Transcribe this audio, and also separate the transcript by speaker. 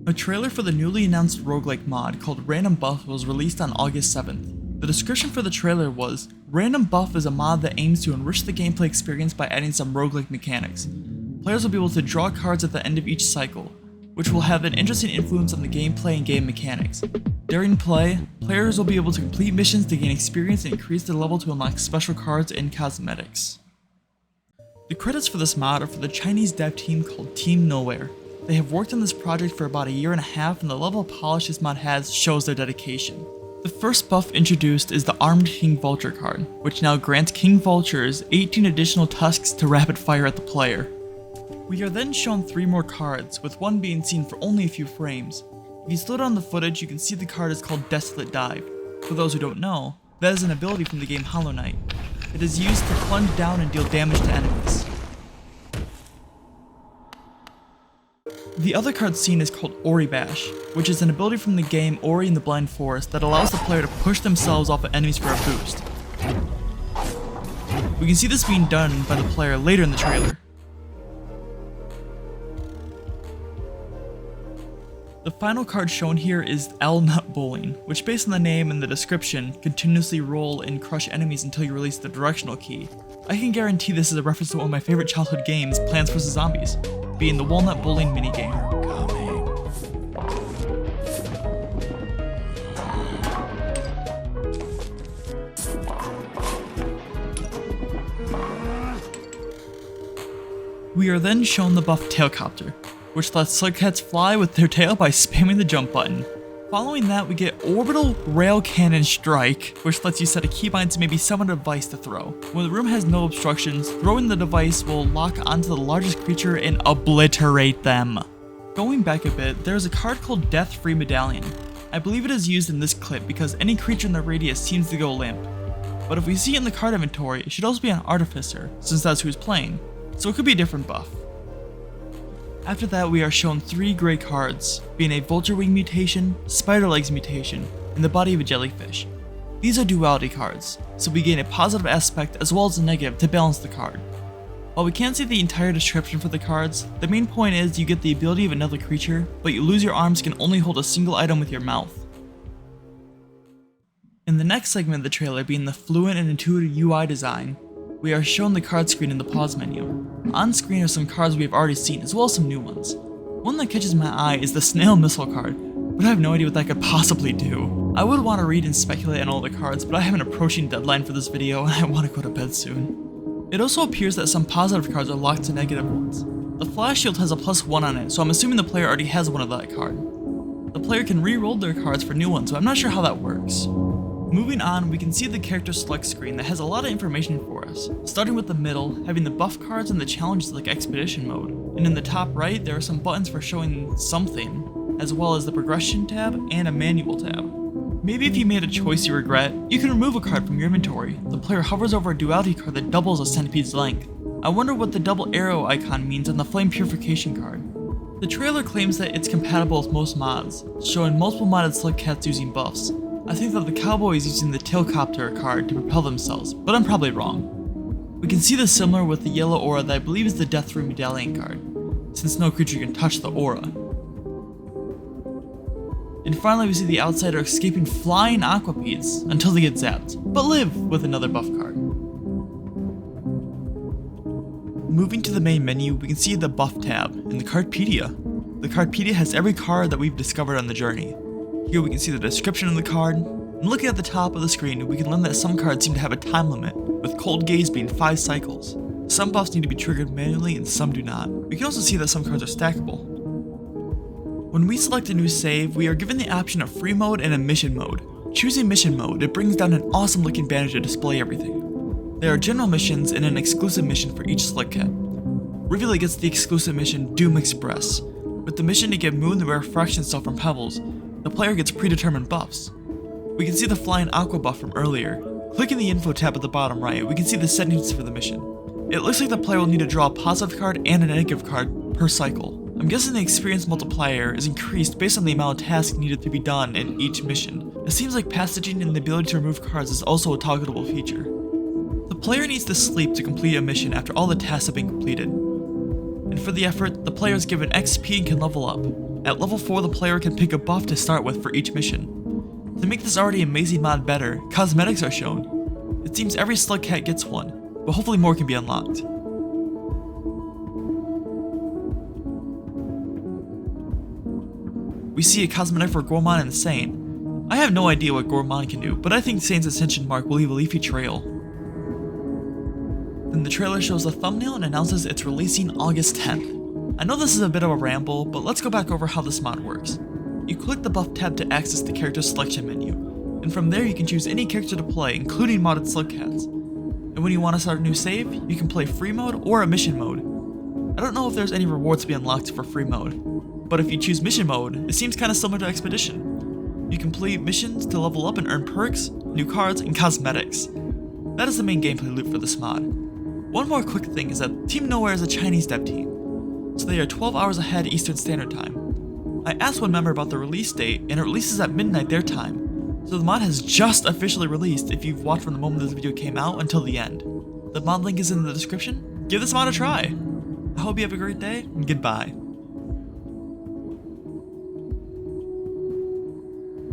Speaker 1: A trailer for the newly announced roguelike mod called Randombuff was released on August 7th. The description for the trailer was, Randombuff is a mod that aims to enrich the gameplay experience by adding some roguelike mechanics. Players will be able to draw cards at the end of each cycle, which will have an interesting influence on the gameplay and game mechanics. During play, players will be able to complete missions to gain experience and increase their level to unlock special cards and cosmetics. The credits for this mod are for the Chinese dev team called Team Nowhere. They have worked on this project for about a year and a half, and the level of polish this mod has shows their dedication. The first buff introduced is the Armed King Vulture card, which now grants King Vultures 18 additional tusks to rapid fire at the player. We are then shown 3 more cards, with one being seen for only a few frames. If you slow down the footage, you can see the card is called Desolate Dive. For those who don't know, that is an ability from the game Hollow Knight. It is used to plunge down and deal damage to enemies. The other card seen is called Ori Bash, which is an ability from the game Ori and the Blind Forest that allows the player to push themselves off of enemies for a boost. We can see this being done by the player later in the trailer. The final card shown here is L-Nut Bowling, which based on the name and the description, continuously roll and crush enemies until you release the directional key. I can guarantee this is a reference to one of my favorite childhood games, Plants vs. Zombies, being the Walnut Bowling minigame. We are then shown the buff Tailcopter, which lets Slugcats fly with their tail by spamming the jump button. Following that, we get Orbital Rail Cannon Strike, which lets you set a keybind to maybe summon a device to throw. When the room has no obstructions, throwing the device will lock onto the largest creature and obliterate them. Going back a bit, there is a card called Death Free Medallion. I believe it is used in this clip because any creature in the radius seems to go limp. But if we see it in the card inventory, it should also be an Artificer, since that's who's playing, so it could be a different buff. After that, we are shown 3 gray cards, being a Vulture Wing mutation, Spider Legs mutation, and the body of a jellyfish. These are duality cards, so we gain a positive aspect as well as a negative to balance the card. While we can't see the entire description for the cards, the main point is you get the ability of another creature, but you lose your arms and can only hold a single item with your mouth. In the next segment of the trailer, being the fluent and intuitive UI design, we are shown the card screen in the pause menu. On screen are some cards we have already seen, as well as some new ones. One that catches my eye is the Snail Missile card, but I have no idea what that could possibly do. I would want to read and speculate on all the cards, but I have an approaching deadline for this video and I want to go to bed soon. It also appears that some positive cards are locked to negative ones. The Flash Shield has a +1 on it, so I'm assuming the player already has one of that card. The player can re-roll their cards for new ones, but I'm not sure how that works. Moving on, we can see the character select screen that has a lot of information for us, starting with the middle, having the buff cards and the challenges like Expedition mode, and in the top right, there are some buttons for showing something, as well as the progression tab and a manual tab. Maybe if you made a choice you regret, you can remove a card from your inventory. The player hovers over a duality card that doubles a centipede's length. I wonder what the double arrow icon means on the Flame Purification card. The trailer claims that it's compatible with most mods, showing multiple modded Slugcats using buffs. I think that the cowboy is using the Tailcopter card to propel themselves, but I'm probably wrong. We can see this similar with the yellow aura that I believe is the Death Free Medallion card, since no creature can touch the aura. And finally we see the outsider escaping flying aquapedes until they get zapped, but live with another buff card. Moving to the main menu, we can see the buff tab in the Cardpedia. The Cardpedia has every card that we've discovered on the journey. Here we can see the description of the card, and looking at the top of the screen, we can learn that some cards seem to have a time limit, with Cold Gaze being 5 cycles. Some buffs need to be triggered manually and some do not. We can also see that some cards are stackable. When we select a new save, we are given the option of free mode and a mission mode. Choosing mission mode, it brings down an awesome looking banner to display everything. There are general missions and an exclusive mission for each Slugcat. Rivula gets the exclusive mission Doom Express. With the mission to get Moon the rare fraction stuff from Pebbles, the player gets predetermined buffs. We can see the Flying Aqua buff from earlier. Clicking the info tab at the bottom right, we can see the settings for the mission. It looks like the player will need to draw a positive card and a negative card per cycle. I'm guessing the experience multiplier is increased based on the amount of tasks needed to be done in each mission. It seems like passaging and the ability to remove cards is also a toggleable feature. The player needs to sleep to complete a mission after all the tasks have been completed. And for the effort, the player is given XP and can level up. At level 4, the player can pick a buff to start with for each mission. To make this already amazing mod better, cosmetics are shown. It seems every slug cat gets one, but hopefully more can be unlocked. We see a cosmetic for Gourmand and Sane. I have no idea what Gourmand can do, but I think Sane's ascension mark will leave a leafy trail. Then the trailer shows a thumbnail and announces it's releasing August 10th. I know this is a bit of a ramble, but let's go back over how this mod works. You click the buff tab to access the character selection menu, and from there you can choose any character to play, including modded slugcats. And when you want to start a new save, you can play free mode or a mission mode. I don't know if there's any rewards to be unlocked for free mode, but if you choose mission mode, it seems kinda similar to Expedition. You complete missions to level up and earn perks, new cards, and cosmetics. That is the main gameplay loop for this mod. One more quick thing is that Team Nowhere is a Chinese dev team, so they are 12 hours ahead Eastern Standard Time. I asked one member about the release date, and it releases at midnight their time, so the mod has just officially released if you've watched from the moment this video came out until the end. The mod link is in the description. Give this mod a try! I hope you have a great day, and goodbye.